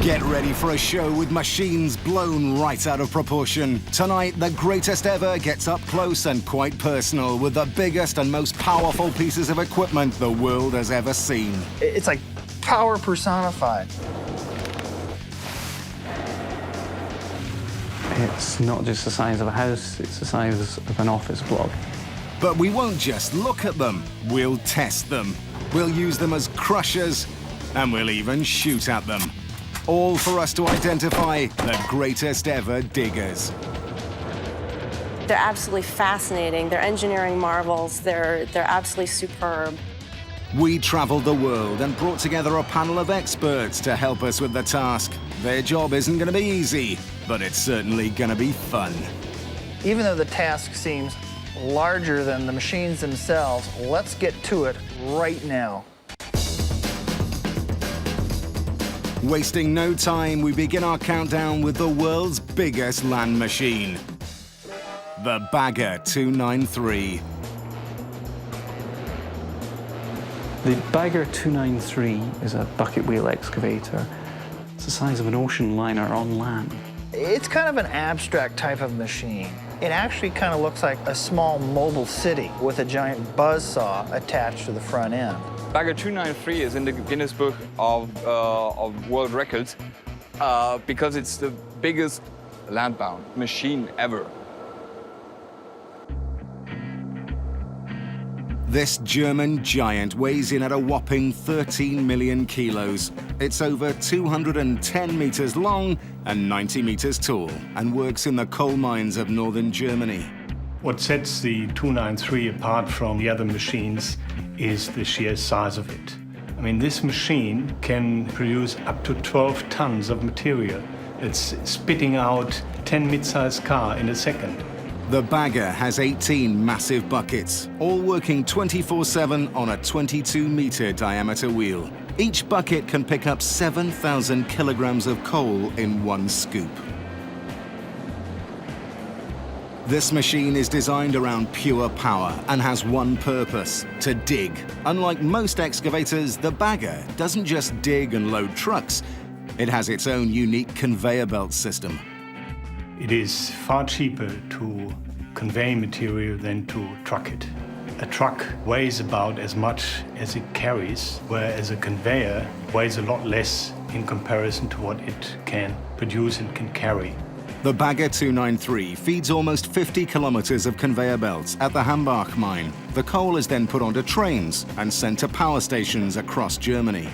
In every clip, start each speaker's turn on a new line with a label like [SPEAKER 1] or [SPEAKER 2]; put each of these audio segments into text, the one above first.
[SPEAKER 1] Get ready for a show with machines blown right out of proportion. Tonight, the greatest ever gets up close and quite personal with the biggest and most powerful pieces of equipment the world has ever seen.
[SPEAKER 2] It's like power personified.
[SPEAKER 3] It's not just the size of a house, it's the size of an office block.
[SPEAKER 1] But we won't just look at them, we'll test them. We'll use them as crushers, and we'll even shoot at them. All for us to identify the greatest ever diggers.
[SPEAKER 4] They're absolutely fascinating. They're engineering marvels. They're absolutely superb.
[SPEAKER 1] We traveled the world and brought together a panel of experts to help us with the task. Their job isn't going to be easy, but it's certainly going to be fun.
[SPEAKER 2] Even though the task seems larger than the machines themselves, let's get to it right now.
[SPEAKER 1] Wasting no time, we begin our countdown with the world's biggest land machine, the Bagger 293.
[SPEAKER 3] The Bagger 293 is a bucket wheel excavator. It's the size of an ocean liner on land.
[SPEAKER 2] It's kind of an abstract type of machine. It actually kind of looks like a small mobile city with a giant buzzsaw attached to the front end.
[SPEAKER 5] Bagger 293 is in the Guinness Book of World Records because it's the biggest land-bound machine ever.
[SPEAKER 1] This German giant weighs in at a whopping 13 million kilos. It's over 210 meters long and 90 meters tall and works in the coal mines of northern Germany.
[SPEAKER 6] What sets the 293 apart from the other machines is the sheer size of it. I mean, this machine can produce up to 12 tons of material. It's spitting out 10 mid-sized cars in a second.
[SPEAKER 1] The Bagger has 18 massive buckets, all working 24/7 on a 22-meter diameter wheel. Each bucket can pick up 7,000 kilograms of coal in one scoop. This machine is designed around pure power and has one purpose: to dig. Unlike most excavators, the Bagger doesn't just dig and load trucks. It has its own unique conveyor belt system.
[SPEAKER 6] It is far cheaper to convey material than to truck it. A truck weighs about as much as it carries, whereas a conveyor weighs a lot less in comparison to what it can produce and can carry.
[SPEAKER 1] The Bagger 293 feeds almost 50 kilometers of conveyor belts at the Hambach mine. The coal is then put onto trains and sent to power stations across Germany.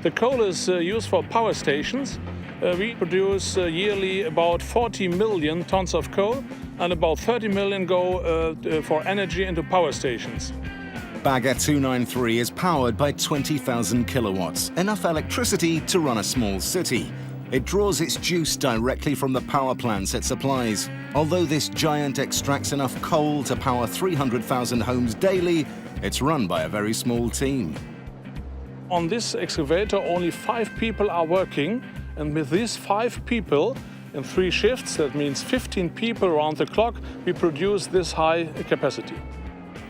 [SPEAKER 7] The coal is used for power stations. We produce yearly about 40 million tons of coal, and about 30 million go for energy into power stations.
[SPEAKER 1] Bagger 293 is powered by 20,000 kilowatts, enough electricity to run a small city. It draws its juice directly from the power plants it supplies. Although this giant extracts enough coal to power 300,000 homes daily, it's run by a very small team.
[SPEAKER 7] On this excavator, only 5 people are working, and with these 5 people in 3 shifts, that means 15 people around the clock, we produce this high capacity.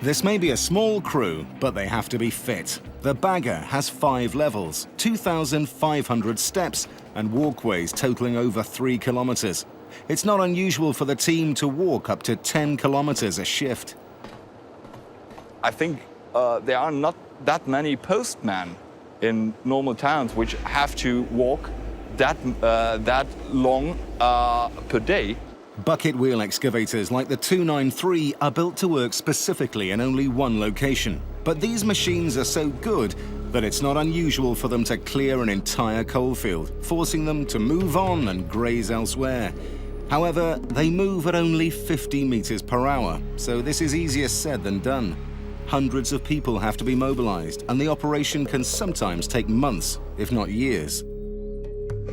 [SPEAKER 1] This may be a small crew, but they have to be fit. The Bagger has 5 levels, 2,500 steps, and walkways totaling over 3 kilometers. It's not unusual for the team to walk up to 10 kilometers a shift.
[SPEAKER 5] I think there are not that many postmen in normal towns which have to walk that long per day.
[SPEAKER 1] Bucket wheel excavators like the 293 are built to work specifically in only one location. But these machines are so good that it's not unusual for them to clear an entire coalfield, forcing them to move on and graze elsewhere. However, they move at only 50 meters per hour, so this is easier said than done. Hundreds of people have to be mobilized, and the operation can sometimes take months, if not years.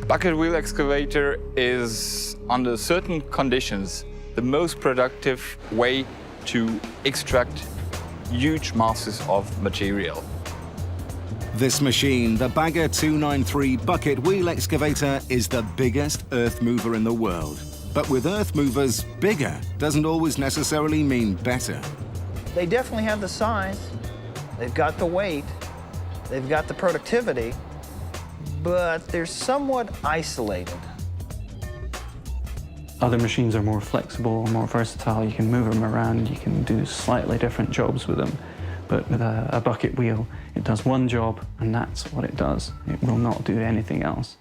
[SPEAKER 5] Bucket wheel excavator is, under certain conditions, the most productive way to extract huge masses of material.
[SPEAKER 1] This machine, the Bagger 293 bucket wheel excavator, is the biggest earth mover in the world. But with earth movers, bigger doesn't always necessarily mean better.
[SPEAKER 2] They definitely have the size, they've got the weight, they've got the productivity, but they're somewhat isolated.
[SPEAKER 3] Other machines are more flexible, more versatile. You can move them around, you can do slightly different jobs with them. But with a bucket wheel, it does one job, and that's what it does. It will not do anything else.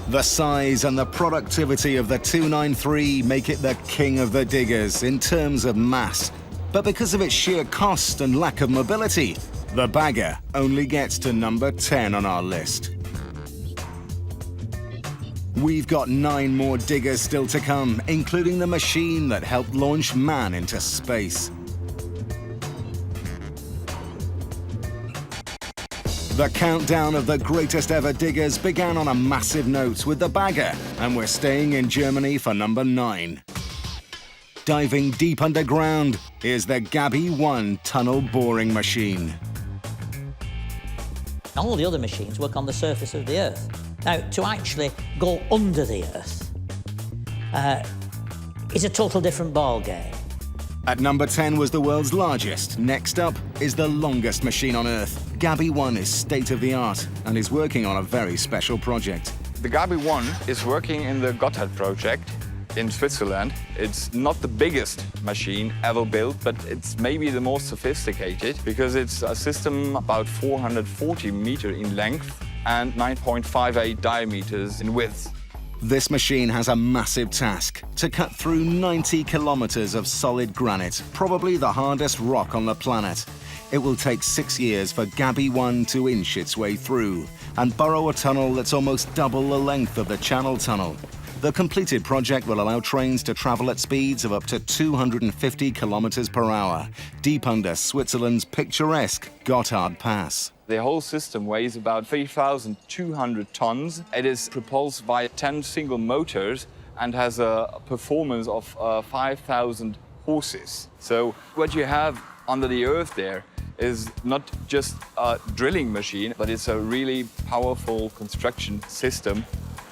[SPEAKER 1] The size and the productivity of the 293 make it the king of the diggers in terms of mass. But because of its sheer cost and lack of mobility, the bagger only gets to number 10 on our list. We've got 9 more diggers still to come, including the machine that helped launch man into space. The countdown of the greatest ever diggers began on a massive note with the bagger, and we're staying in Germany for number 9. Diving deep underground, here's the Gabby 1 tunnel boring machine.
[SPEAKER 8] All the other machines work on the surface of the Earth. Now, to actually go under the Earth is a total different ballgame.
[SPEAKER 1] At number 10 was the world's largest. Next up is the longest machine on Earth. Gabby 1 is state-of-the-art and is working on a very special project.
[SPEAKER 5] The Gabby 1 is working in the Gotthard project in Switzerland. It's not the biggest machine ever built, but it's maybe the most sophisticated because it's a system about 440 meters in length and 9.58 diameters in width.
[SPEAKER 1] This machine has a massive task: to cut through 90 kilometers of solid granite, probably the hardest rock on the planet. It will take 6 years for Gabby 1 to inch its way through and burrow a tunnel that's almost double the length of the Channel Tunnel. The completed project will allow trains to travel at speeds of up to 250 kilometers per hour, deep under Switzerland's picturesque Gotthard Pass.
[SPEAKER 5] The whole system weighs about 3,200 tons. It is propulsed by 10 single motors and has a performance of 5,000 horses. So what you have under the earth there is not just a drilling machine, but it's a really powerful construction system.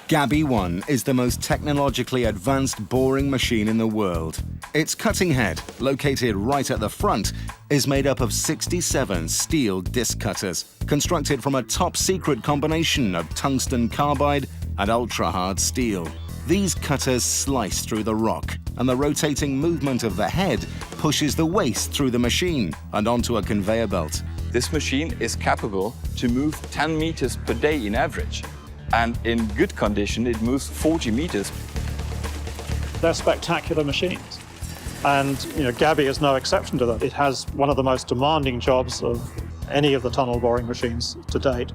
[SPEAKER 1] Gabby 1 is the most technologically advanced boring machine in the world. Its cutting head, located right at the front, is made up of 67 steel disc cutters, constructed from a top-secret combination of tungsten carbide and ultra-hard steel. These cutters slice through the rock, and the rotating movement of the head pushes the waste through the machine and onto a conveyor belt.
[SPEAKER 5] This machine is capable to move 10 meters per day in average. And in good condition, it moves 40 meters.
[SPEAKER 9] They're spectacular machines. And Gabby is no exception to that. It has one of the most demanding jobs of any of the tunnel boring machines to date.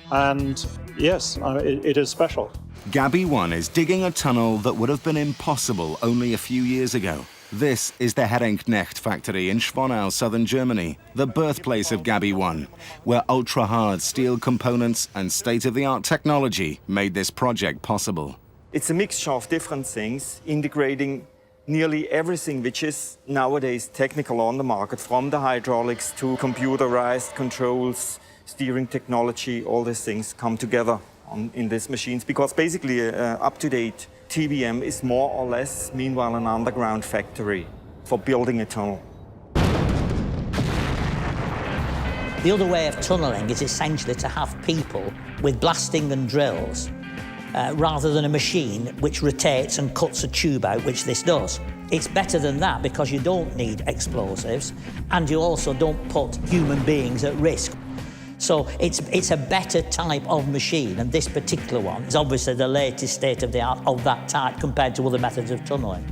[SPEAKER 9] And yes, it is special.
[SPEAKER 1] Gabby 1 is digging a tunnel that would have been impossible only a few years ago. This is the Herrenknecht factory in Schwonau, southern Germany, the birthplace of Gabby 1, where ultra-hard steel components and state-of-the-art technology made this project possible.
[SPEAKER 10] It's a mixture of different things, integrating nearly everything which is nowadays technical on the market, from the hydraulics to computerized controls, steering technology. All these things come together in these machines, because basically up-to-date TBM is more or less, meanwhile, an underground factory for building a tunnel.
[SPEAKER 8] The other way of tunnelling is essentially to have people with blasting and drills rather than a machine which rotates and cuts a tube out, which this does. It's better than that because you don't need explosives and you also don't put human beings at risk. So it's a better type of machine, and this particular one is obviously the latest state-of-the-art of that type compared to other methods of tunnelling.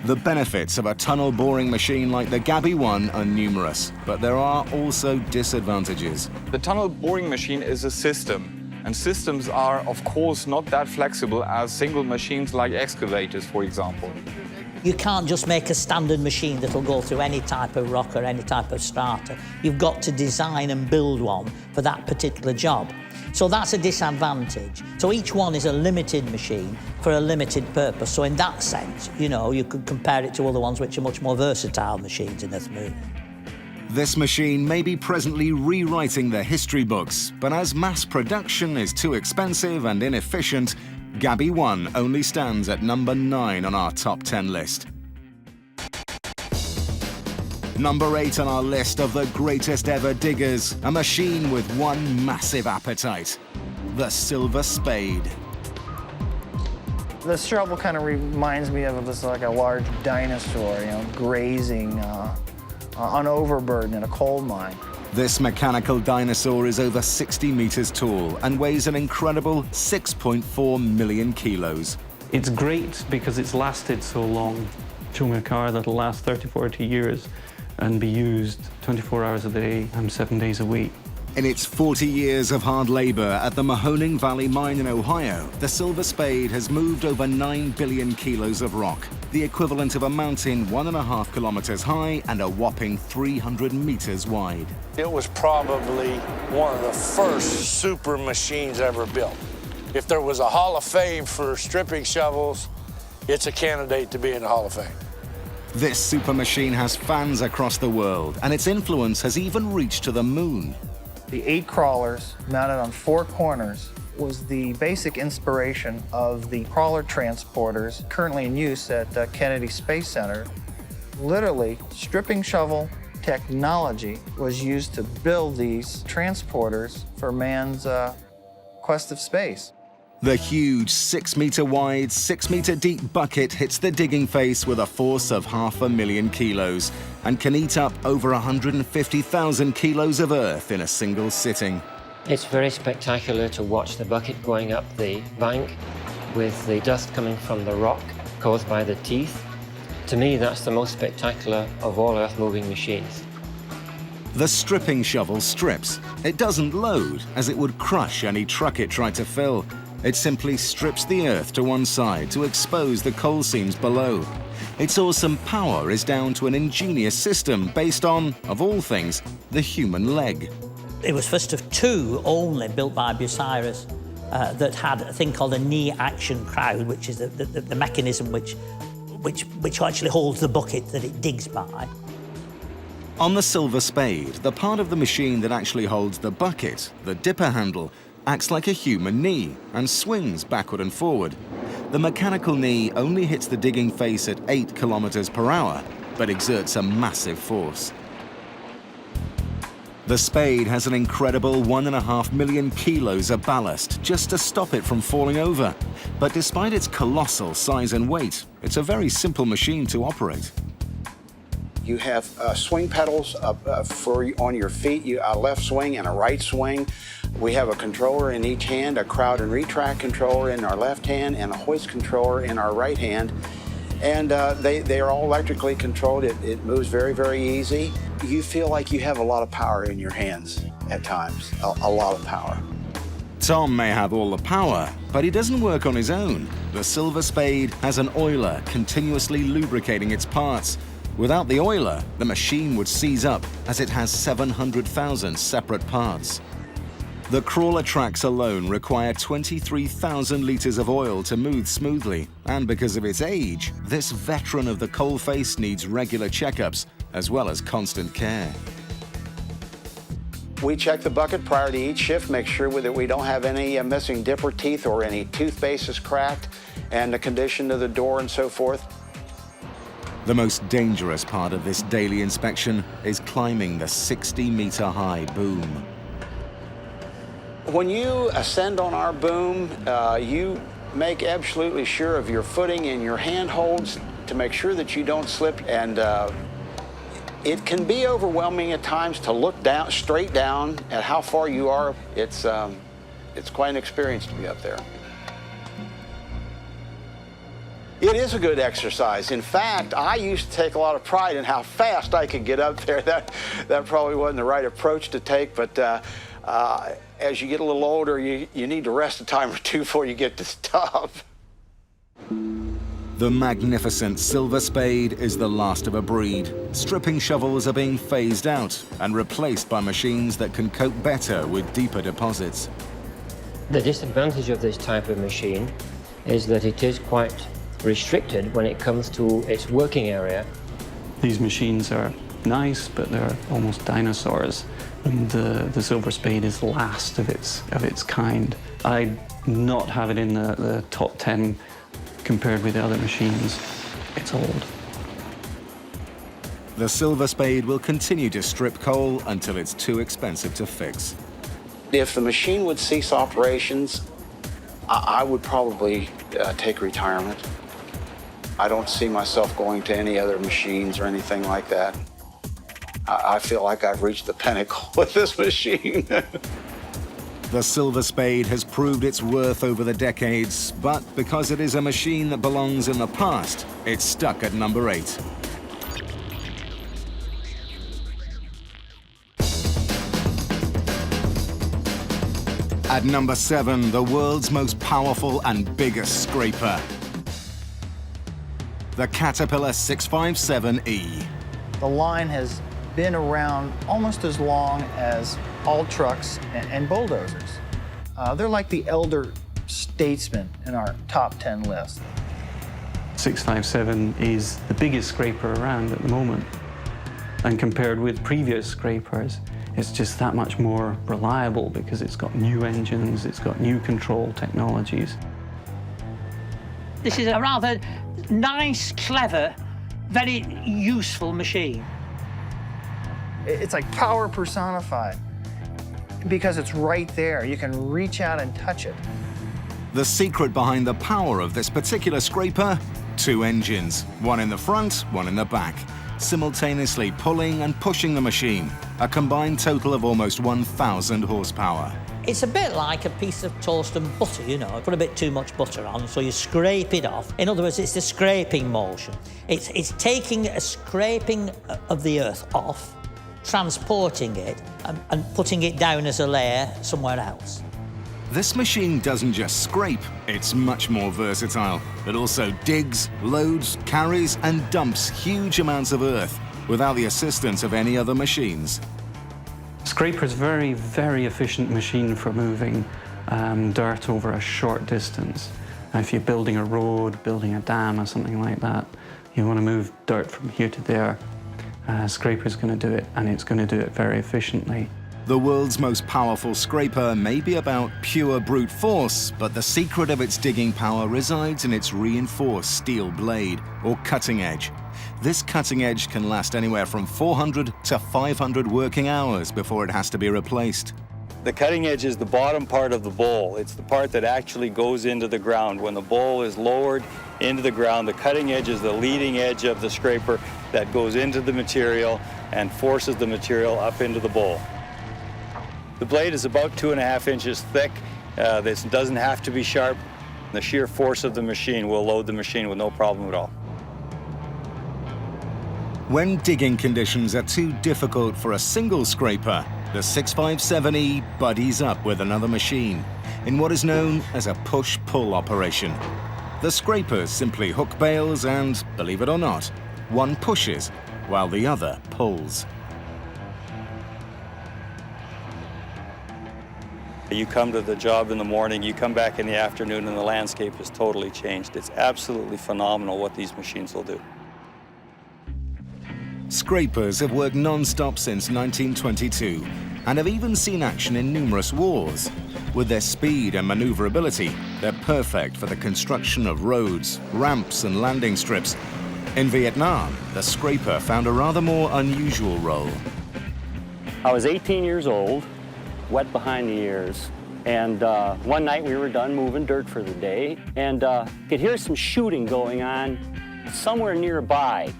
[SPEAKER 1] The benefits of a tunnel boring machine like the Gabby 1 are numerous, but there are also disadvantages.
[SPEAKER 5] The tunnel boring machine is a system, and systems are, of course, not that flexible as single machines like excavators, for example.
[SPEAKER 8] You can't just make a standard machine that'll go through any type of rock or any type of strata. You've got to design and build one for that particular job. So that's a disadvantage. So each one is a limited machine for a limited purpose. So in that sense, you could compare it to other ones which are much more versatile machines in this movie.
[SPEAKER 1] This machine may be presently rewriting the history books, but as mass production is too expensive and inefficient, Gabby 1 only stands at number 9 on our top 10 list. Number 8 on our list of the greatest ever diggers, a machine with one massive appetite, the Silver Spade.
[SPEAKER 2] The shovel kind of reminds me of this like a large dinosaur, grazing on overburden in a coal mine.
[SPEAKER 1] This mechanical dinosaur is over 60 meters tall and weighs an incredible 6.4 million kilos.
[SPEAKER 3] It's great because it's lasted so long. Show me a car that'll last 30, 40 years and be used 24 hours a day and 7 days a week.
[SPEAKER 1] In its 40 years of hard labor at the Mahoning Valley Mine in Ohio, the Silver Spade has moved over 9 billion kilos of rock, the equivalent of a mountain 1.5 kilometers high and a whopping 300 meters wide.
[SPEAKER 11] It was probably one of the first super machines ever built. If there was a Hall of Fame for stripping shovels, it's a candidate to be in the Hall of Fame.
[SPEAKER 1] This super machine has fans across the world, and its influence has even reached to the moon.
[SPEAKER 2] The 8 crawlers mounted on 4 corners was the basic inspiration of the crawler transporters currently in use at Kennedy Space Center. Literally, stripping shovel technology was used to build these transporters for man's quest of space.
[SPEAKER 1] The huge 6-meter wide, 6-meter deep bucket hits the digging face with a force of 500,000 kilos and can eat up over 150,000 kilos of earth in a single sitting.
[SPEAKER 12] It's very spectacular to watch the bucket going up the bank with the dust coming from the rock caused by the teeth. To me, that's the most spectacular of all earth-moving machines.
[SPEAKER 1] The stripping shovel strips. It doesn't load, as it would crush any truck it tried to fill. It simply strips the earth to one side to expose the coal seams below. Its awesome power is down to an ingenious system based on, of all things, the human leg.
[SPEAKER 8] It was first of 2 only built by Bucyrus that had a thing called a knee action crowd, which is the mechanism which actually holds the bucket that it digs by.
[SPEAKER 1] On the Silver Spade, the part of the machine that actually holds the bucket, the dipper handle, acts like a human knee and swings backward and forward. The mechanical knee only hits the digging face at 8 kilometers per hour, but exerts a massive force. The Spade has an incredible 1.5 million kilos of ballast just to stop it from falling over. But despite its colossal size and weight, it's a very simple machine to operate.
[SPEAKER 13] You have swing pedals on your feet, a left swing and a right swing. We have a controller in each hand, a crowd and retract controller in our left hand, and a hoist controller in our right hand. And they are all electrically controlled. It moves very, very easy. You feel like you have a lot of power in your hands at times, a lot of power.
[SPEAKER 1] Tom may have all the power, but he doesn't work on his own. The Silver Spade has an oiler continuously lubricating its parts. Without the oiler, the machine would seize up, as it has 700,000 separate parts. The crawler tracks alone require 23,000 liters of oil to move smoothly, and because of its age, this veteran of the coalface needs regular checkups, as well as constant care.
[SPEAKER 13] We check the bucket prior to each shift, make sure that we don't have any missing dipper teeth or any tooth bases cracked, and the condition of the door and so forth.
[SPEAKER 1] The most dangerous part of this daily inspection is climbing the 60-meter-high boom.
[SPEAKER 13] When you ascend on our boom, you make absolutely sure of your footing and your handholds to make sure that you don't slip. And it can be overwhelming at times to look down, straight down at how far you are. It's quite an experience to be up there. It is a good exercise. In fact, I used to take a lot of pride in how fast I could get up there. That probably wasn't the right approach to take, but as you get a little older, you need to rest a time or two before you get to stop.
[SPEAKER 1] The magnificent Silver Spade is the last of a breed. Stripping shovels are being phased out and replaced by machines that can cope better with deeper deposits.
[SPEAKER 12] The disadvantage of this type of machine is that it is quite restricted when it comes to its working area.
[SPEAKER 3] These machines are nice, but they're almost dinosaurs. And the Silver Spade is last of its kind. I'd not have it in the top 10 compared with the other machines. It's old.
[SPEAKER 1] The Silver Spade will continue to strip coal until it's too expensive to fix.
[SPEAKER 13] If the machine would cease operations, I would probably take retirement. I don't see myself going to any other machines or anything like that. I feel like I've reached the pinnacle with this machine.
[SPEAKER 1] The Silver Spade has proved its worth over the decades, but because it is a machine that belongs in the past, it's stuck at number 8. At number 7, the world's most powerful and biggest scraper, the Caterpillar 657E.
[SPEAKER 2] The line has been around almost as long as all trucks and bulldozers. They're like the elder statesmen in our top 10 list.
[SPEAKER 3] 657 is the biggest scraper around at the moment. And compared with previous scrapers, it's just that much more reliable because it's got new engines, it's got new control technologies.
[SPEAKER 8] This is a rather nice, clever, very useful machine.
[SPEAKER 2] It's like power personified because it's right there. You can reach out and touch it.
[SPEAKER 1] The secret behind the power of this particular scraper? 2 engines, one in the front, one in the back, simultaneously pulling and pushing the machine, a combined total of almost 1,000 horsepower.
[SPEAKER 8] It's a bit like a piece of toast and butter, you know. Put a bit too much butter on, so you scrape it off. In other words, it's the scraping motion. It's taking a scraping of the earth off, transporting it, and putting it down as a layer somewhere else.
[SPEAKER 1] This machine doesn't just scrape, it's much more versatile. It also digs, loads, carries, and dumps huge amounts of earth without the assistance of any other machines.
[SPEAKER 3] Scraper's a very, very efficient machine for moving dirt over a short distance. Now, if you're building a road, building a dam or something like that, you want to move dirt from here to there. Scraper's going to do it, and it's going to do it very efficiently.
[SPEAKER 1] The world's most powerful scraper may be about pure brute force, but the secret of its digging power resides in its reinforced steel blade, or cutting edge. This cutting edge can last anywhere from 400 to 500 working hours before it has to be replaced.
[SPEAKER 14] The cutting edge is the bottom part of the bowl. It's the part that actually goes into the ground. When the bowl is lowered into the ground, the cutting edge is the leading edge of the scraper that goes into the material and forces the material up into the bowl. The blade is about 2.5 inches thick. This doesn't have to be sharp. The sheer force of the machine will load the machine with no problem at all.
[SPEAKER 1] When digging conditions are too difficult for a single scraper, the 657E buddies up with another machine in what is known as a push-pull operation. The scrapers simply hook bales and, believe it or not, one pushes while the other pulls.
[SPEAKER 14] You come to the job in the morning, you come back in the afternoon, and the landscape has totally changed. It's absolutely phenomenal what these machines will do.
[SPEAKER 1] Scrapers have worked non-stop since 1922 and have even seen action in numerous wars. With their speed and maneuverability, they're perfect for the construction of roads, ramps, and landing strips. In Vietnam, the scraper found a rather more unusual role.
[SPEAKER 15] I was 18 years old, wet behind the ears, and one night we were done moving dirt for the day, and could hear some shooting going on somewhere nearby,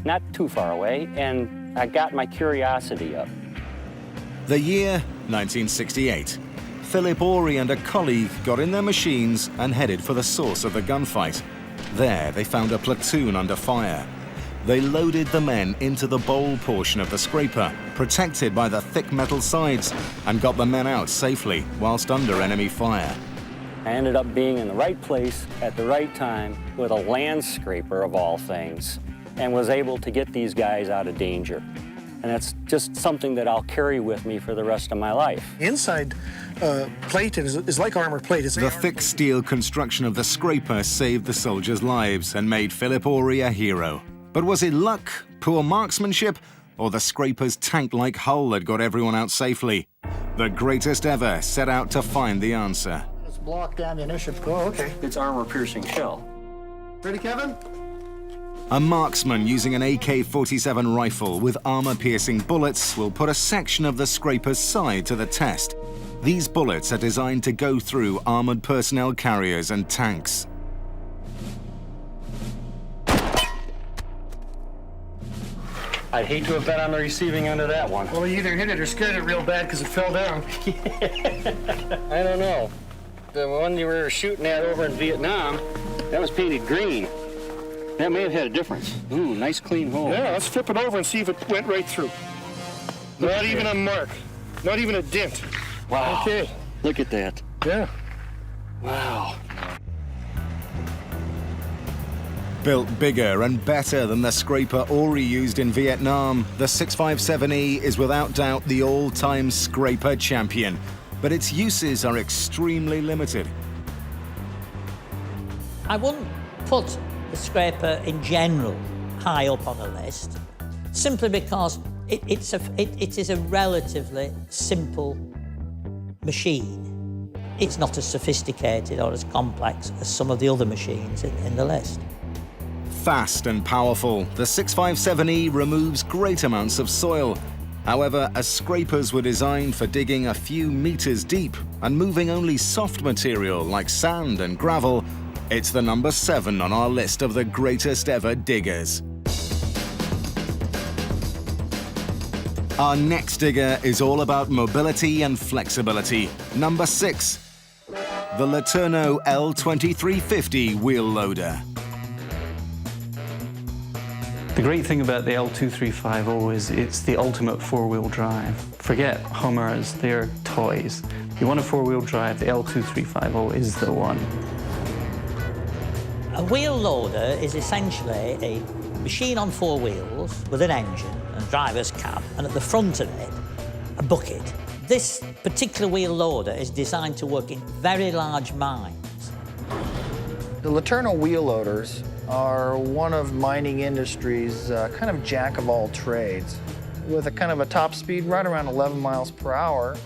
[SPEAKER 15] not too far away, and I got my curiosity up.
[SPEAKER 1] The year, 1968. Philip Ory and a colleague got in their machines and headed for the source of the gunfight. There, they found a platoon under fire. They loaded the men into the bowl portion of the scraper, protected by the thick metal sides, and got the men out safely whilst under enemy fire.
[SPEAKER 15] I ended up being in the right place at the right time with a land scraper of all things, and was able to get these guys out of danger. And that's just something that I'll carry with me for the rest of my life.
[SPEAKER 16] Inside plate is like armor plate.
[SPEAKER 1] The thick steel construction of the scraper saved the soldiers' lives and made Philip Ory a hero. But was it luck, poor marksmanship, or the scraper's tank-like hull that got everyone out safely? The greatest ever set out to find the answer.
[SPEAKER 16] It's blocked ammunition. Oh, okay.
[SPEAKER 15] It's armor-piercing shell.
[SPEAKER 16] Ready, Kevin?
[SPEAKER 1] A marksman using an AK-47 rifle with armor-piercing bullets will put a section of the scraper's side to the test. These bullets are designed to go through armored personnel carriers and tanks.
[SPEAKER 15] I'd hate to have been on the receiving end of that one.
[SPEAKER 16] Well, you either hit it or scared it real bad because it fell down.
[SPEAKER 15] I don't know. The one you were shooting at over in Vietnam, that was painted green. That may have had a difference. Ooh, nice clean hole.
[SPEAKER 16] Yeah, let's flip it over and see if it went right through. Not even a mark. Not even a dent.
[SPEAKER 15] Wow.
[SPEAKER 16] Okay.
[SPEAKER 15] Look at that.
[SPEAKER 16] Yeah.
[SPEAKER 15] Wow.
[SPEAKER 1] Built bigger and better than the scraper Ori used in Vietnam, the 657E is without doubt the all-time scraper champion, but its uses are extremely limited.
[SPEAKER 8] I wouldn't put the scraper in general high up on a list, simply because it is a relatively simple machine. It's not as sophisticated or as complex as some of the other machines in the list.
[SPEAKER 1] Fast and powerful, the 657E removes great amounts of soil. However, as scrapers were designed for digging a few meters deep and moving only soft material like sand and gravel, it's the number 7 on our list of the greatest ever diggers. Our next digger is all about mobility and flexibility. Number 6, the LeTourneau L2350 wheel loader.
[SPEAKER 3] The great thing about the L2350 is it's the ultimate four-wheel drive. Forget Hummers, they're toys. If you want a four-wheel drive, the L2350 is the one.
[SPEAKER 8] A wheel loader is essentially a machine on 4 wheels with an engine and a driver's cab, and at the front of it, a bucket. This particular wheel loader is designed to work in very large mines.
[SPEAKER 2] The LeTourneau wheel loaders are one of mining industry's kind of jack of all trades, with a kind of a top speed right around 11 miles per hour,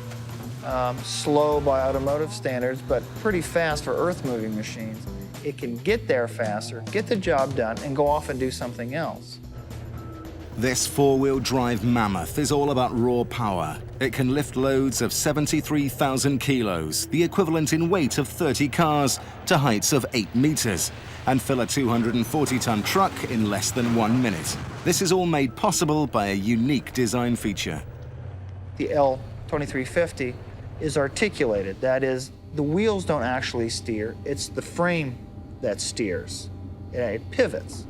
[SPEAKER 2] slow by automotive standards, but pretty fast for earth-moving machines. It can get there faster, get the job done, and go off and do something else.
[SPEAKER 1] This four-wheel drive mammoth is all about raw power. It can lift loads of 73,000 kilos, the equivalent in weight of 30 cars, to heights of 8 meters, and fill a 240-ton truck in less than 1 minute. This is all made possible by a unique design feature.
[SPEAKER 2] The L2350 is articulated. That is, the wheels don't actually steer, it's the frame that steers. It pivots.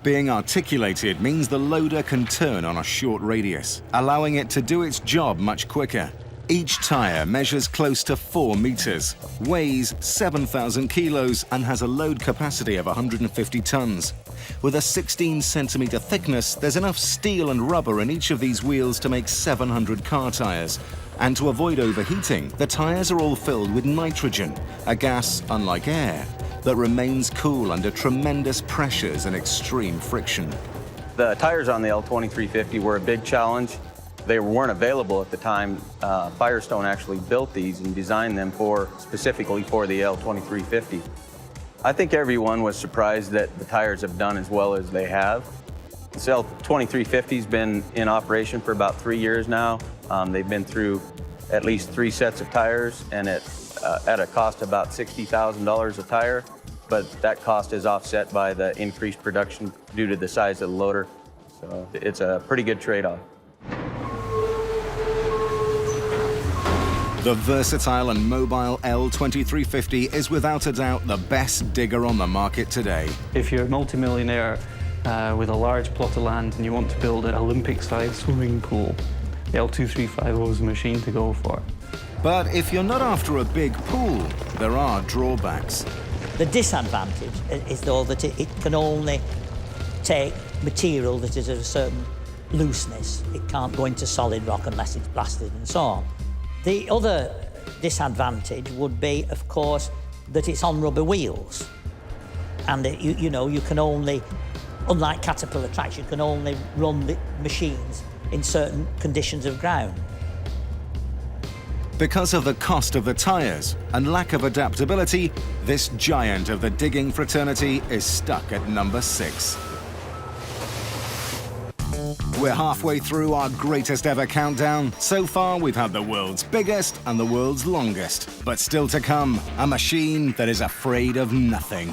[SPEAKER 1] Being articulated means the loader can turn on a short radius, allowing it to do its job much quicker. Each tire measures close to 4 meters, weighs 7,000 kilos, and has a load capacity of 150 tons. With a 16-centimeter thickness, there's enough steel and rubber in each of these wheels to make 700 car tires. And to avoid overheating, the tires are all filled with nitrogen, a gas, unlike air, that remains cool under tremendous pressures and extreme friction.
[SPEAKER 17] The tires on the L2350 were a big challenge. They weren't available at the time. Firestone actually built these and designed them specifically for the L2350. I think everyone was surprised that the tires have done as well as they have. This L2350's been in operation for about 3 years now. They've been through at least 3 sets of tires, and at a cost of about $60,000 a tire, but that cost is offset by the increased production due to the size of the loader. So it's a pretty good trade-off.
[SPEAKER 1] The versatile and mobile L2350 is without a doubt the best digger on the market today.
[SPEAKER 3] If you're a multimillionaire with a large plot of land and you want to build an Olympic-sized swimming pool, the L2350 is the machine to go for.
[SPEAKER 1] But if you're not after a big pool, there are drawbacks.
[SPEAKER 8] The disadvantage is, though, that it can only take material that is of a certain looseness. It can't go into solid rock unless it's blasted and so on. The other disadvantage would be, of course, that it's on rubber wheels. And you can only, unlike Caterpillar tracks, you can only run the machines in certain conditions of ground.
[SPEAKER 1] Because of the cost of the tires and lack of adaptability, this giant of the digging fraternity is stuck at number 6. We're halfway through our greatest ever countdown. So far, we've had the world's biggest and the world's longest. But still to come, a machine that is afraid of nothing.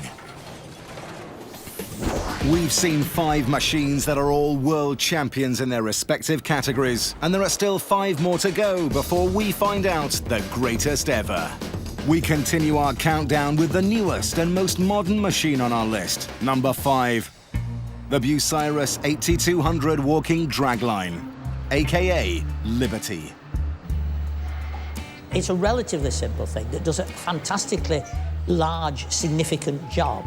[SPEAKER 1] We've seen 5 machines that are all world champions in their respective categories, and there are still 5 more to go before we find out the greatest ever. We continue our countdown with the newest and most modern machine on our list, number 5. The Bucyrus 8200 walking dragline, aka Liberty.
[SPEAKER 8] It's a relatively simple thing that does a fantastically large, significant job.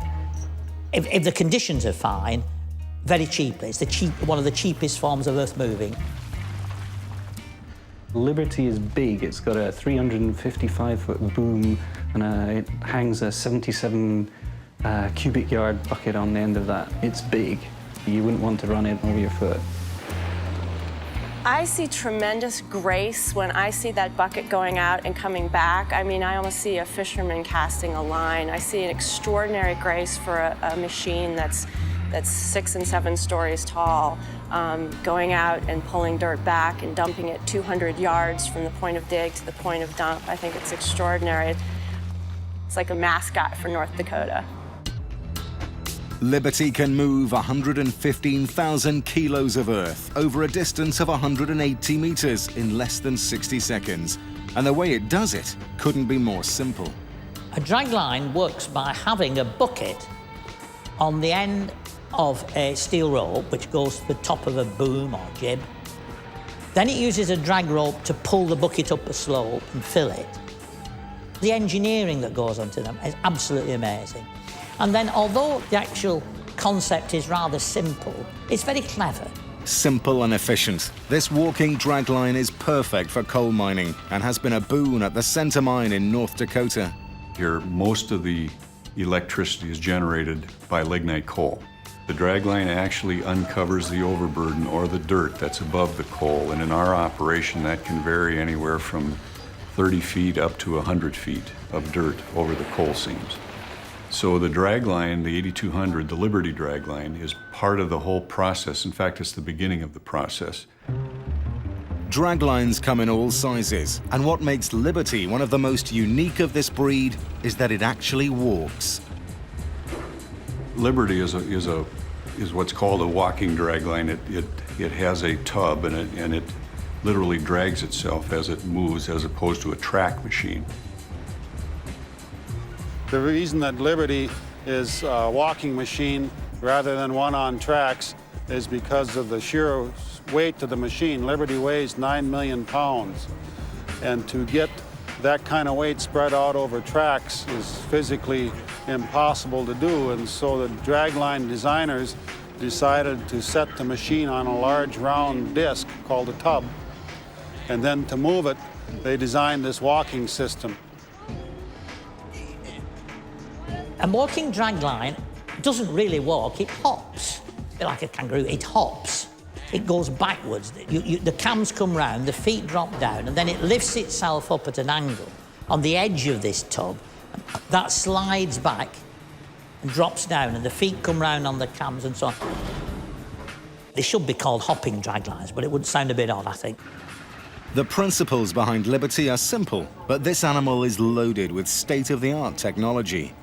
[SPEAKER 8] If the conditions are fine, very cheaply. It's one of the cheapest forms of earth moving.
[SPEAKER 3] Liberty is big. It's got a 355-foot boom, and it hangs a 77 cubic yard bucket on the end of that. It's big. You wouldn't want to run it over your foot.
[SPEAKER 4] I see tremendous grace when I see that bucket going out and coming back. I mean, I almost see a fisherman casting a line. I see an extraordinary grace for a machine that's 6 and 7 stories tall, going out and pulling dirt back and dumping it 200 yards from the point of dig to the point of dump. I think it's extraordinary. It's like a mascot for North Dakota.
[SPEAKER 1] Liberty can move 115,000 kilos of earth over a distance of 180 meters in less than 60 seconds. And the way it does it couldn't be more simple.
[SPEAKER 8] A dragline works by having a bucket on the end of a steel rope, which goes to the top of a boom or jib. Then it uses a drag rope to pull the bucket up a slope and fill it. The engineering that goes onto them is absolutely amazing. And then, although the actual concept is rather simple, it's very clever.
[SPEAKER 1] Simple and efficient. This walking dragline is perfect for coal mining and has been a boon at the Center Mine in North Dakota.
[SPEAKER 18] Here, most of the electricity is generated by lignite coal. The dragline actually uncovers the overburden or the dirt that's above the coal, and in our operation that can vary anywhere from 30 feet up to 100 feet of dirt over the coal seams. So the dragline, the 8200, the Liberty dragline, is part of the whole process. In fact, it's the beginning of the process.
[SPEAKER 1] Draglines come in all sizes, and what makes Liberty one of the most unique of this breed is that it actually walks.
[SPEAKER 18] Liberty is what's called a walking dragline. It has a tub, and it literally drags itself as it moves, as opposed to a track machine.
[SPEAKER 19] The reason that Liberty is a walking machine rather than one on tracks is because of the sheer weight of the machine. Liberty weighs 9 million pounds, and to get that kind of weight spread out over tracks is physically impossible to do, and so the dragline designers decided to set the machine on a large round disc called a tub, and then to move it, they designed this walking system.
[SPEAKER 8] A walking dragline doesn't really walk, it hops. A bit like a kangaroo, it hops. It goes backwards. The cams come round, the feet drop down, and then it lifts itself up at an angle on the edge of this tub. That slides back and drops down, and the feet come round on the cams and so on. They should be called hopping draglines, but it would sound a bit odd, I think.
[SPEAKER 1] The principles behind Liberty are simple, but this animal is loaded with state-of-the-art technology.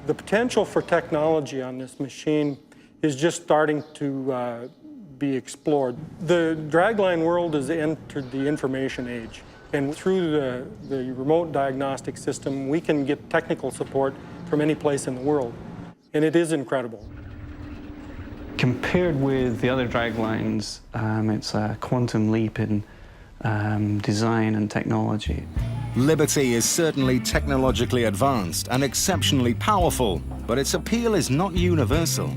[SPEAKER 20] The potential for technology on this machine is just starting to be explored. The dragline world has entered the information age, and through the remote diagnostic system, we can get technical support from any place in the world, and it is incredible.
[SPEAKER 3] Compared with the other draglines, it's a quantum leap in design and technology.
[SPEAKER 1] Liberty is certainly technologically advanced and exceptionally powerful, but its appeal is not universal.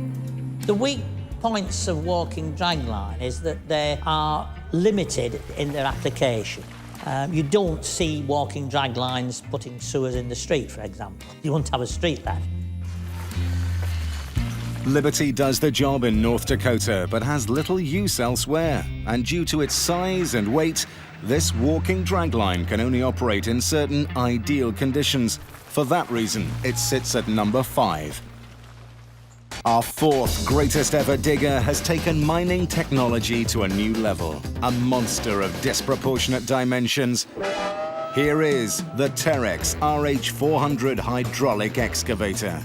[SPEAKER 8] The weak points of walking dragline is that they are limited in their application. You don't see walking draglines putting sewers in the street, for example. You won't have a street left.
[SPEAKER 1] Liberty does the job in North Dakota, but has little use elsewhere. And due to its size and weight, this walking dragline can only operate in certain ideal conditions. For that reason, it sits at number 5. Our fourth greatest ever digger has taken mining technology to a new level. A monster of disproportionate dimensions. Here is the Terex RH400 hydraulic excavator.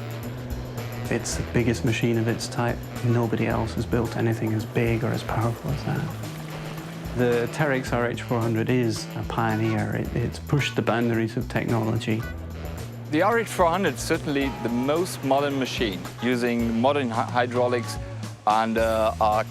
[SPEAKER 3] It's the biggest machine of its type. Nobody else has built anything as big or as powerful as that. The Terex RH400 is a pioneer. It's pushed the boundaries of technology.
[SPEAKER 5] The RH400 is certainly the most modern machine, using modern hydraulics and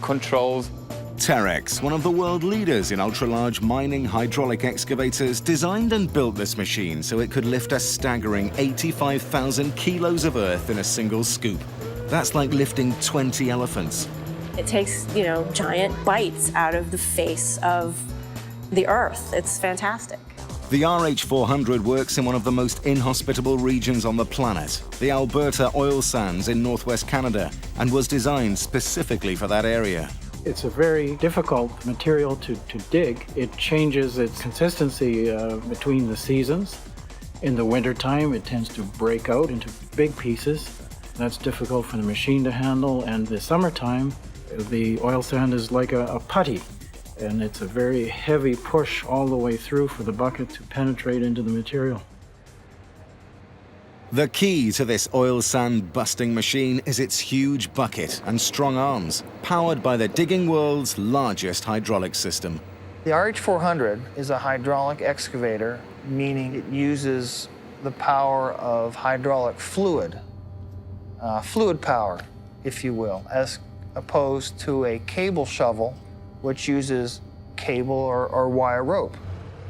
[SPEAKER 5] controls.
[SPEAKER 1] Terex, one of the world leaders in ultra-large mining hydraulic excavators, designed and built this machine so it could lift a staggering 85,000 kilos of earth in a single scoop. That's like lifting 20 elephants.
[SPEAKER 4] It takes, giant bites out of the face of the earth. It's fantastic.
[SPEAKER 1] The RH400 works in one of the most inhospitable regions on the planet, the Alberta oil sands in northwest Canada, and was designed specifically for that area.
[SPEAKER 21] It's a very difficult material to dig. It changes its consistency between the seasons. In the wintertime, it tends to break out into big pieces. That's difficult for the machine to handle, and the summertime, the oil sand is like a putty. And it's a very heavy push all the way through for the bucket to penetrate into the material.
[SPEAKER 1] The key to this oil sand busting machine is its huge bucket and strong arms, powered by the digging world's largest hydraulic system.
[SPEAKER 2] The RH400 is a hydraulic excavator, meaning it uses the power of hydraulic fluid, fluid power, if you will, as opposed to a cable shovel, which uses cable or wire rope.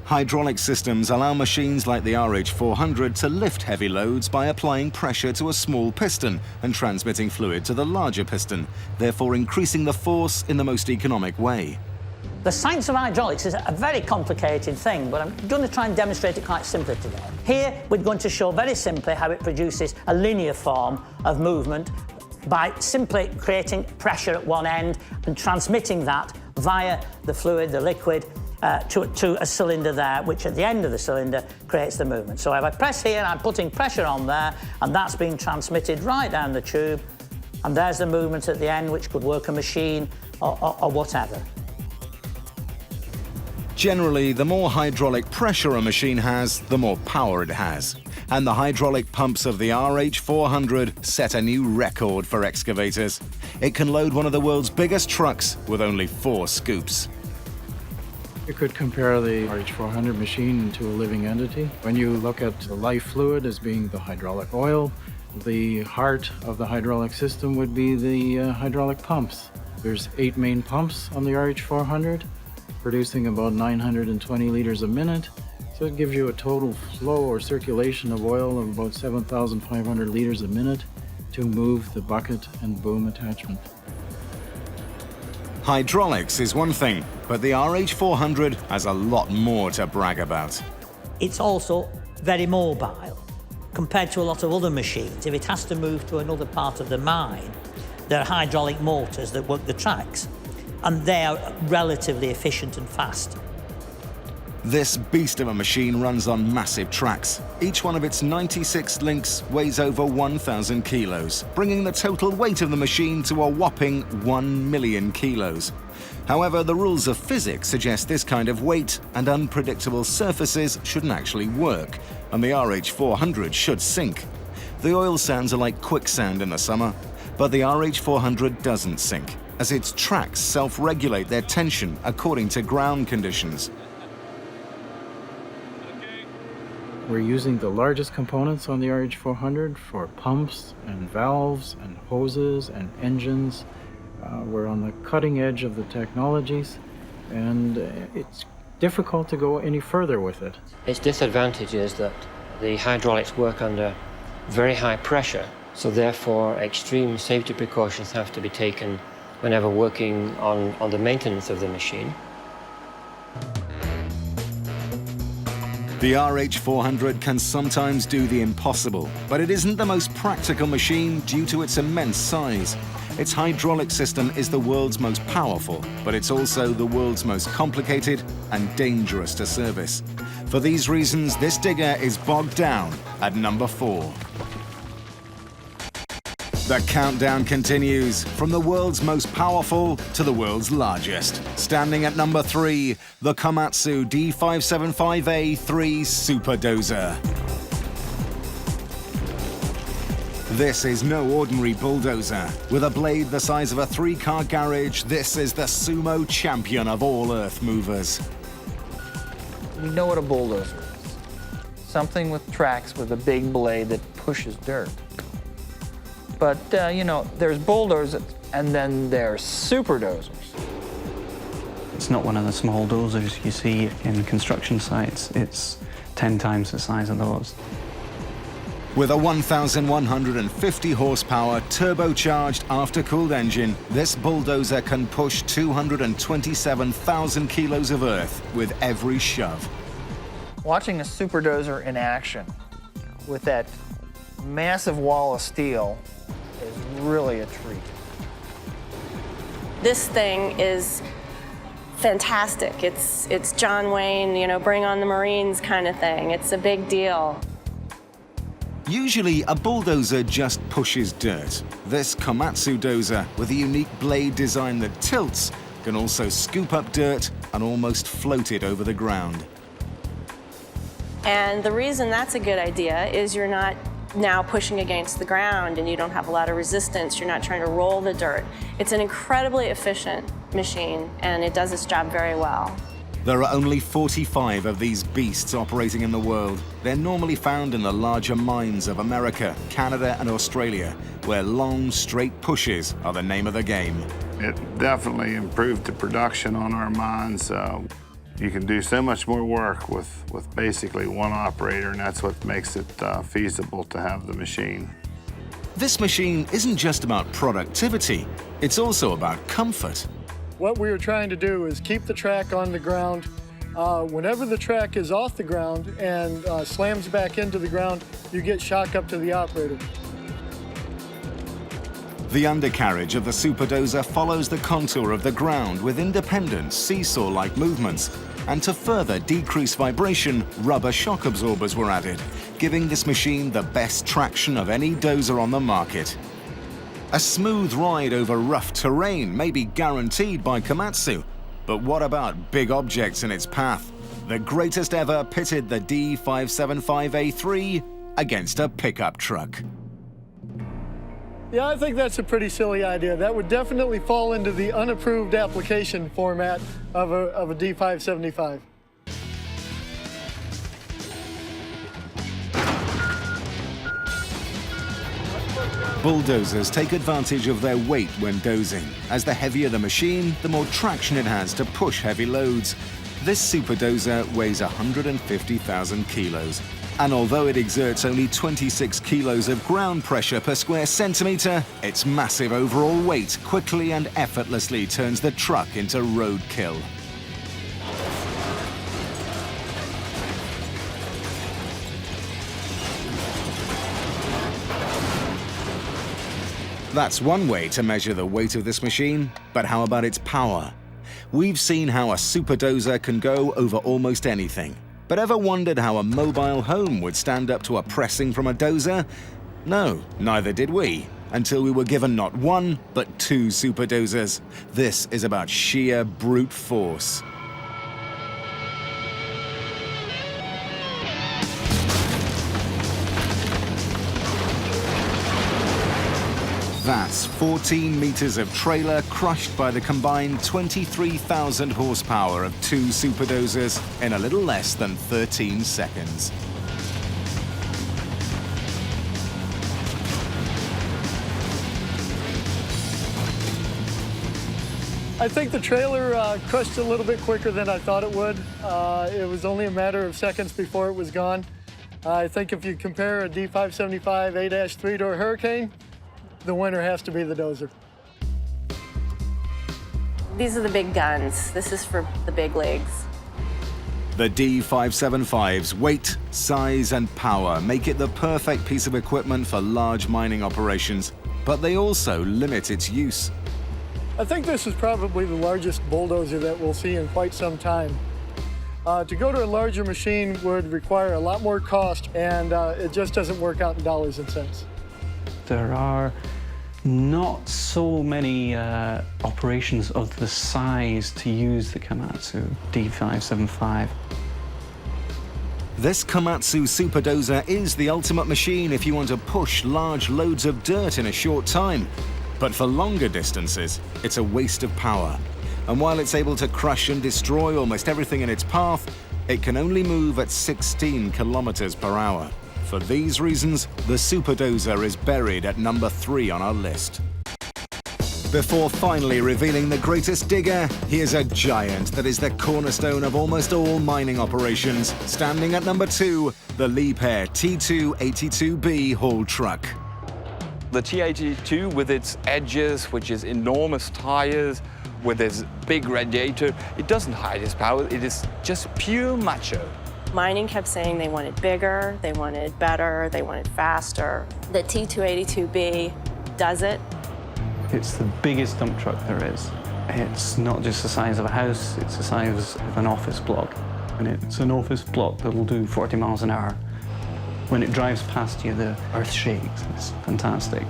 [SPEAKER 1] Hydraulic systems allow machines like the RH400 to lift heavy loads by applying pressure to a small piston and transmitting fluid to the larger piston, therefore increasing the force in the most economic way.
[SPEAKER 8] The science of hydraulics is a very complicated thing, but I'm going to try and demonstrate it quite simply today. Here, we're going to show very simply how it produces a linear form of movement by simply creating pressure at one end and transmitting that via the fluid, the liquid, to a cylinder there, which at the end of the cylinder creates the movement. So if I press here, I'm putting pressure on there, and that's being transmitted right down the tube, and there's the movement at the end, which could work a machine or whatever.
[SPEAKER 1] Generally, the more hydraulic pressure a machine has, the more power it has. And the hydraulic pumps of the RH400 set a new record for excavators. It can load one of the world's biggest trucks with only 4 scoops.
[SPEAKER 21] You could compare the RH400 machine to a living entity. When you look at the life fluid as being the hydraulic oil, the heart of the hydraulic system would be the hydraulic pumps. There's 8 main pumps on the RH400, producing about 920 liters a minute. So it gives you a total flow or circulation of oil of about 7,500 liters a minute to move the bucket and boom attachment.
[SPEAKER 1] Hydraulics is one thing, but the RH400 has a lot more to brag about.
[SPEAKER 8] It's also very mobile. Compared to a lot of other machines, if it has to move to another part of the mine, there are hydraulic motors that work the tracks, and they are relatively efficient and fast.
[SPEAKER 1] This beast of a machine runs on massive tracks. Each one of its 96 links weighs over 1,000 kilos, bringing the total weight of the machine to a whopping 1 million kilos. However, the rules of physics suggest this kind of weight and unpredictable surfaces shouldn't actually work, and the RH400 should sink. The oil sands are like quicksand in the summer, but the RH400 doesn't sink, as its tracks self-regulate their tension according to ground conditions.
[SPEAKER 21] We're using the largest components on the RH400 for pumps and valves and hoses and engines. We're on the cutting edge of the technologies, and it's difficult to go any further with it.
[SPEAKER 12] Its disadvantage is that the hydraulics work under very high pressure, so therefore extreme safety precautions have to be taken whenever working on the maintenance of the machine.
[SPEAKER 1] The RH400 can sometimes do the impossible, but it isn't the most practical machine due to its immense size. Its hydraulic system is the world's most powerful, but it's also the world's most complicated and dangerous to service. For these reasons, this digger is bogged down at number 4. The countdown continues, from the world's most powerful to the world's largest. Standing at number 3, the Komatsu D575A3 Super Dozer. This is no ordinary bulldozer. With a blade the size of a 3-car garage, this is the sumo champion of all earth movers.
[SPEAKER 2] We know what a bulldozer is. Something with tracks with a big blade that pushes dirt. But, you know, there's bulldozers and then there's super dozers.
[SPEAKER 3] It's not one of the small dozers you see in construction sites. It's 10 times the size of those.
[SPEAKER 1] With a 1,150 horsepower turbocharged after-cooled engine, this bulldozer can push 227,000 kilos of earth with every shove.
[SPEAKER 2] Watching a super dozer in action with that massive wall of steel is really a treat.
[SPEAKER 4] This thing is fantastic. It's John Wayne, you know, bring on the Marines kind of thing. It's a big deal.
[SPEAKER 1] Usually, a bulldozer just pushes dirt. This Komatsu dozer, with a unique blade design that tilts, can also scoop up dirt and almost float it over the ground.
[SPEAKER 4] And the reason that's a good idea is you're not now pushing against the ground and you don't have a lot of resistance. You're not trying to roll the dirt. It's an incredibly efficient machine and it does its job very well.
[SPEAKER 1] There are only 45 of these beasts operating in the world. They're normally found in the larger mines of America, Canada, and Australia, where long, straight pushes are the name of the game.
[SPEAKER 6] It definitely improved the production on our mines. You can do so much more work with basically one operator, and that's what makes it feasible to have the machine.
[SPEAKER 1] This machine isn't just about productivity, it's also about comfort.
[SPEAKER 22] What we are trying to do is keep the track on the ground. Whenever the track is off the ground and slams back into the ground, you get shock up to the operator.
[SPEAKER 1] The undercarriage of the Super Dozer follows the contour of the ground with independent seesaw-like movements. And to further decrease vibration, rubber shock absorbers were added, giving this machine the best traction of any dozer on the market. A smooth ride over rough terrain may be guaranteed by Komatsu, but what about big objects in its path? The greatest ever pitted the D575A3 against a pickup truck.
[SPEAKER 22] Yeah, I think that's a pretty silly idea. That would definitely fall into the unapproved application format of a D575.
[SPEAKER 1] Bulldozers take advantage of their weight when dozing. As the heavier the machine, the more traction it has to push heavy loads. This Super Dozer weighs 150,000 kilos. And although it exerts only 26 kilos of ground pressure per square centimeter, its massive overall weight quickly and effortlessly turns the truck into roadkill. That's one way to measure the weight of this machine, but how about its power? We've seen how a Super Dozer can go over almost anything. But ever wondered how a mobile home would stand up to a pressing from a dozer? No, neither did we, until we were given not one, but 2 Super Dozers. This is about sheer brute force. That's 14 meters of trailer crushed by the combined 23,000 horsepower of 2 Super Dozers in a little less than 13 seconds.
[SPEAKER 22] I think the trailer crushed a little bit quicker than I thought it would. It was only a matter of seconds before it was gone. I think if you compare a D575 A-3 to a Hurricane, the winner has to be the dozer.
[SPEAKER 4] These are the big guns. This is for the big leagues.
[SPEAKER 1] The D575's weight, size, and power make it the perfect piece of equipment for large mining operations, but they also limit its use.
[SPEAKER 22] I think this is probably the largest bulldozer that we'll see in quite some time. To go to a larger machine would require a lot more cost, and it just doesn't work out in dollars and cents.
[SPEAKER 3] There are not so many operations of the size to use the Komatsu D575.
[SPEAKER 1] This Komatsu super dozer is the ultimate machine if you want to push large loads of dirt in a short time. But for longer distances, it's a waste of power. And while it's able to crush and destroy almost everything in its path, it can only move at 16 kilometers per hour. For these reasons, the super dozer is buried at number 3 on our list. Before finally revealing the greatest digger, here's a giant that is the cornerstone of almost all mining operations. Standing at number 2, the Liebherr T282B haul truck.
[SPEAKER 5] The T82 with its edges, which is enormous tires, with its big radiator, it doesn't hide its power, it is just pure macho.
[SPEAKER 4] Mining kept saying they wanted bigger, they wanted better, they wanted faster. The T282B does it.
[SPEAKER 3] It's the biggest dump truck there is. It's not just the size of a house, it's the size of an office block. And it's an office block that'll do 40 miles an hour. When it drives past you, the earth shakes. It's fantastic.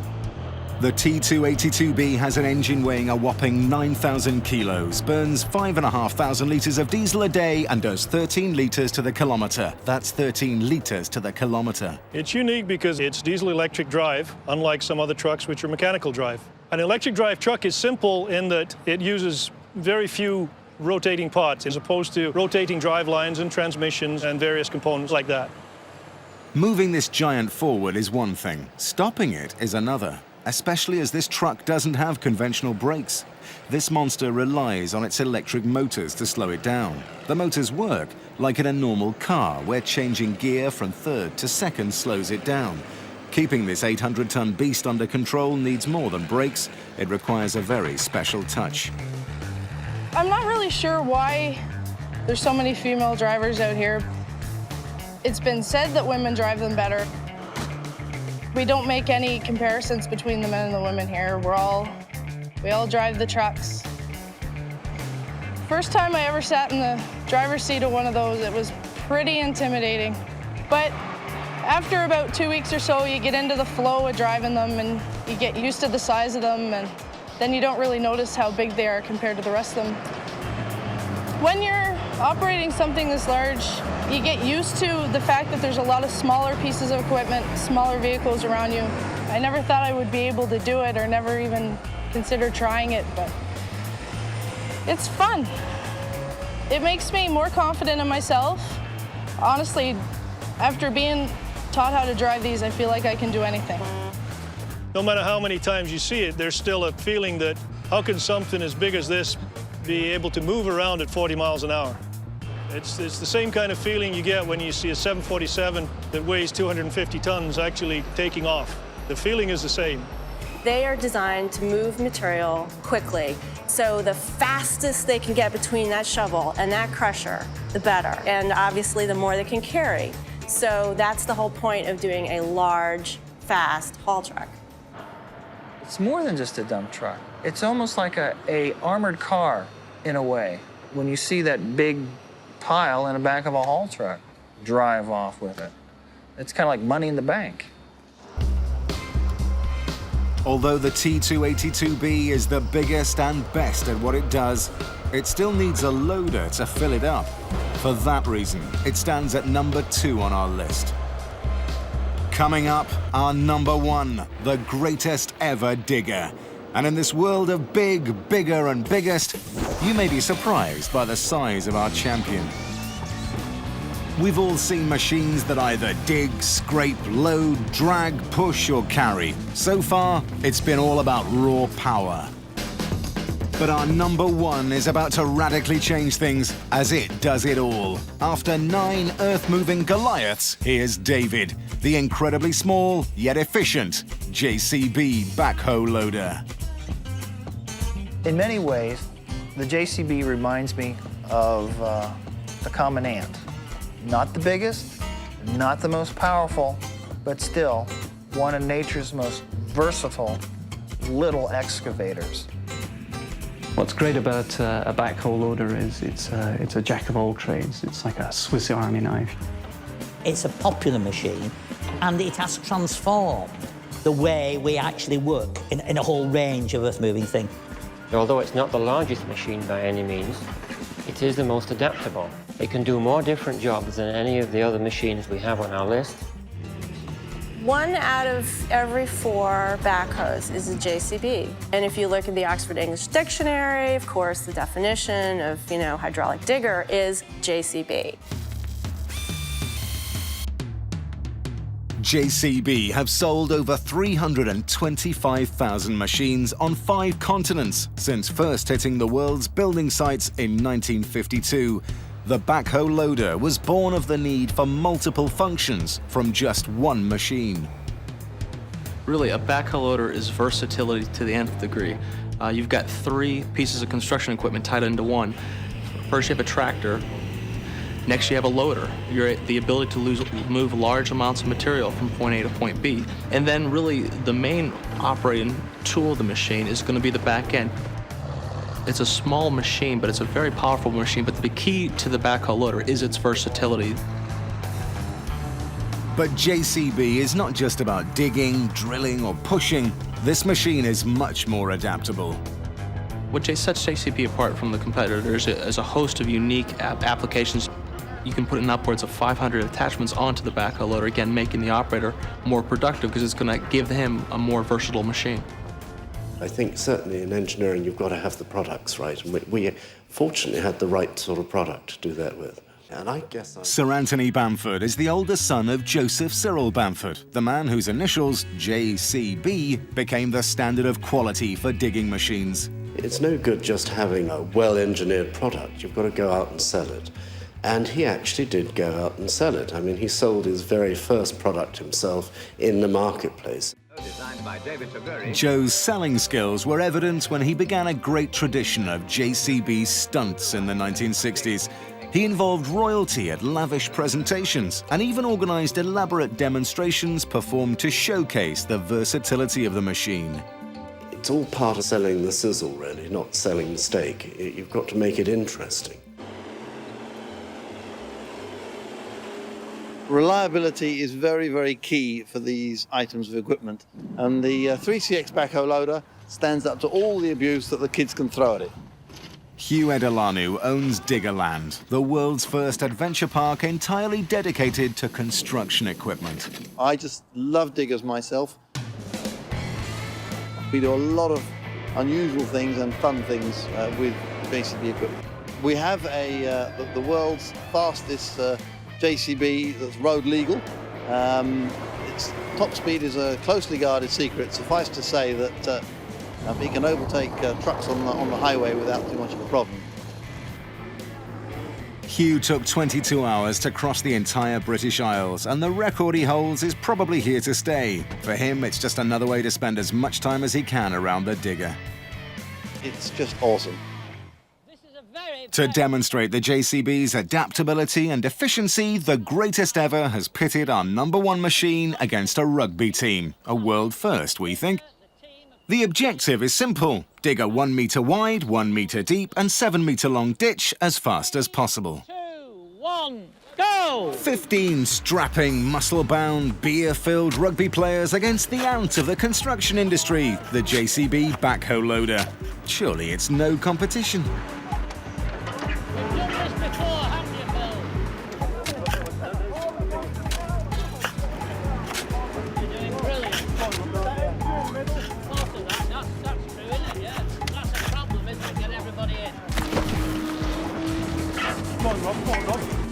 [SPEAKER 1] The T282B has an engine weighing a whopping 9,000 kilos, burns 5,500 litres of diesel a day, and does 13 litres to the kilometre. That's 13 litres to the kilometre.
[SPEAKER 22] It's unique because it's diesel-electric drive, unlike some other trucks which are mechanical drive. An electric drive truck is simple in that it uses very few rotating parts as opposed to rotating drive lines and transmissions and various components like that.
[SPEAKER 1] Moving this giant forward is one thing, stopping it is another, especially as this truck doesn't have conventional brakes. This monster relies on its electric motors to slow it down. The motors work like in a normal car, where changing gear from third to second slows it down. Keeping this 800-ton beast under control needs more than brakes. It requires a very special touch.
[SPEAKER 7] I'm not really sure why there's so many female drivers out here. It's been said that women drive them better. We don't make any comparisons between the men and the women here. We all drive the trucks. First time I ever sat in the driver's seat of one of those, it was pretty intimidating. But after about 2 weeks or so, you get into the flow of driving them and you get used to the size of them, and then you don't really notice how big they are compared to the rest of them. When you're operating something this large, you get used to the fact that there's a lot of smaller pieces of equipment, smaller vehicles around you. I never thought I would be able to do it or never even considered trying it, but it's fun. It makes me more confident in myself. Honestly, after being taught how to drive these, I feel like I can do anything.
[SPEAKER 22] No matter how many times you see it, there's still a feeling that how can something as big as this be able to move around at 40 miles an hour? It's the same kind of feeling you get when you see a 747 that weighs 250 tons actually taking off. The feeling is the same.
[SPEAKER 4] They are designed to move material quickly, so the fastest they can get between that shovel and that crusher, the better. And obviously, the more they can carry. So that's the whole point of doing a large, fast haul truck.
[SPEAKER 2] It's more than just a dump truck. It's almost like a armored car, in a way. When you see that big pile in the back of a haul truck, drive off with it. It's kind of like money in the bank.
[SPEAKER 1] Although the T282B is the biggest and best at what it does, it still needs a loader to fill it up. For that reason, it stands at number 2 on our list. Coming up, our number 1, the greatest ever digger. And in this world of big, bigger, and biggest, you may be surprised by the size of our champion. We've all seen machines that either dig, scrape, load, drag, push, or carry. So far, it's been all about raw power. But our number 1 is about to radically change things as it does it all. After 9 earth-moving Goliaths, here's David, the incredibly small yet efficient JCB Backhoe Loader.
[SPEAKER 2] In many ways, the JCB reminds me of the common ant. Not the biggest, not the most powerful, but still one of nature's most versatile little excavators.
[SPEAKER 3] What's great about a backhoe loader is it's a jack of all trades. It's like a Swiss Army knife.
[SPEAKER 8] It's a popular machine, and it has transformed the way we actually work in a whole range of earth-moving things.
[SPEAKER 12] Although it's not the largest machine by any means, it is the most adaptable. It can do more different jobs than any of the other machines we have on our list.
[SPEAKER 4] 1 out of every 4 backhoes is a JCB. And if you look at the Oxford English Dictionary, of course, the definition of, hydraulic digger is JCB.
[SPEAKER 1] JCB have sold over 325,000 machines on 5 continents since first hitting the world's building sites in 1952. The Backhoe Loader was born of the need for multiple functions from just one machine.
[SPEAKER 9] Really, a backhoe loader is versatility to the nth degree. You've got 3 pieces of construction equipment tied into one. First, you have a tractor. Next, you have a loader. You're the ability to move large amounts of material from point A to point B. And then really the main operating tool of the machine is going to be the back end. It's a small machine, but it's a very powerful machine. But the key to the backhoe loader is its versatility.
[SPEAKER 1] But JCB is not just about digging, drilling, or pushing. This machine is much more adaptable.
[SPEAKER 9] What sets JCB apart from the competitors is a host of unique applications. You can put in upwards of 500 attachments onto the backhoe loader, again, making the operator more productive because it's going to give him a more versatile machine.
[SPEAKER 10] I think certainly in engineering you've got to have the products right, and we fortunately had the right sort of product to do that with. And I guess
[SPEAKER 1] Sir Anthony Bamford is the older son of Joseph Cyril Bamford, the man whose initials, JCB, became the standard of quality for digging machines.
[SPEAKER 10] It's no good just having a well-engineered product. You've got to go out and sell it. And he actually did go out and sell it. I mean, he sold his very first product himself in the marketplace.
[SPEAKER 1] Joe's selling skills were evident when he began a great tradition of JCB stunts in the 1960s. He involved royalty at lavish presentations and even organized elaborate demonstrations performed to showcase the versatility of the machine.
[SPEAKER 10] It's all part of selling the sizzle, really, not selling the steak. You've got to make it interesting.
[SPEAKER 23] Reliability is very, very key for these items of equipment, and the 3CX backhoe loader stands up to all the abuse that the kids can throw at it.
[SPEAKER 1] Hugh Edelanu owns Diggerland, the world's first adventure park entirely dedicated to construction equipment.
[SPEAKER 23] I just love diggers myself. We do a lot of unusual things and fun things with JCB equipment. We have the world's fastest JCB that's road legal. Its top speed is a closely guarded secret. Suffice to say that it can overtake trucks on the highway without too much of a problem.
[SPEAKER 1] Hugh took 22 hours to cross the entire British Isles, and the record he holds is probably here to stay. For him, it's just another way to spend as much time as he can around the digger.
[SPEAKER 23] It's just awesome.
[SPEAKER 1] To demonstrate the JCB's adaptability and efficiency, the greatest ever has pitted our #1 machine against a rugby team. A world first, we think. The objective is simple: dig a 1 meter wide, 1 meter deep, and 7 meter long ditch as fast as possible.
[SPEAKER 8] 2, 1, go!
[SPEAKER 1] 15 strapping, muscle-bound, beer-filled rugby players against the ant of the construction industry, the JCB Backhoe Loader. Surely it's no competition.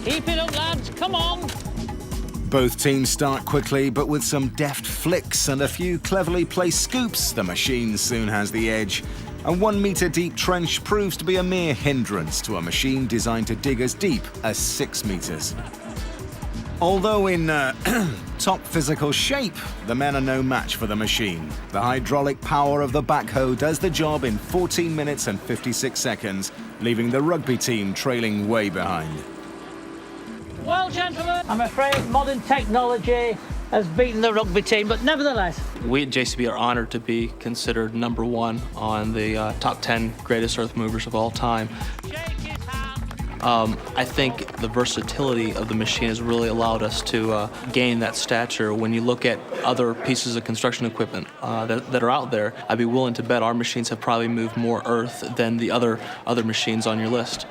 [SPEAKER 8] Keep it up, lads, come on!
[SPEAKER 1] Both teams start quickly, but with some deft flicks and a few cleverly placed scoops, the machine soon has the edge. A 1 meter deep trench proves to be a mere hindrance to a machine designed to dig as deep as 6 meters. Although in top physical shape, the men are no match for the machine. The hydraulic power of the backhoe does the job in 14 minutes and 56 seconds, leaving the rugby team trailing way behind.
[SPEAKER 8] Well, gentlemen, I'm afraid modern technology has beaten the rugby team, but nevertheless.
[SPEAKER 9] We at JCB are honored to be considered #1 on the top 10 greatest earth movers of all time. I think the versatility of the machine has really allowed us to gain that stature. When you look at other pieces of construction equipment that are out there, I'd be willing to bet our machines have probably moved more earth than the other machines on your list.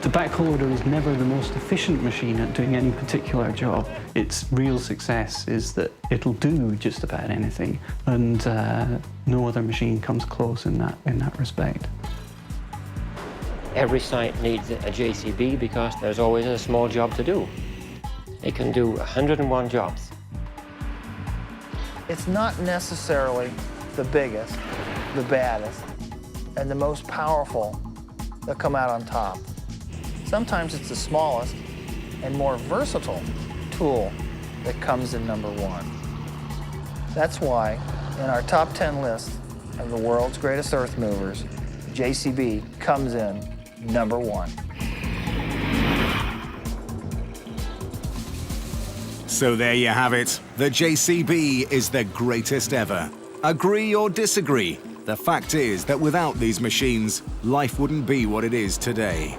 [SPEAKER 3] The backhoe loader is never the most efficient machine at doing any particular job. Its real success is that it'll do just about anything, and no other machine comes close in that respect.
[SPEAKER 12] Every site needs a JCB because there's always a small job to do. It can do 101 jobs.
[SPEAKER 2] It's not necessarily the biggest, the baddest, and the most powerful that come out on top. Sometimes it's the smallest and more versatile tool that comes in number one. That's why in our top 10 list of the world's greatest earth movers, JCB comes in number one.
[SPEAKER 1] So there you have it. The JCB is the greatest ever. Agree or disagree? The fact is that without these machines, life wouldn't be what it is today.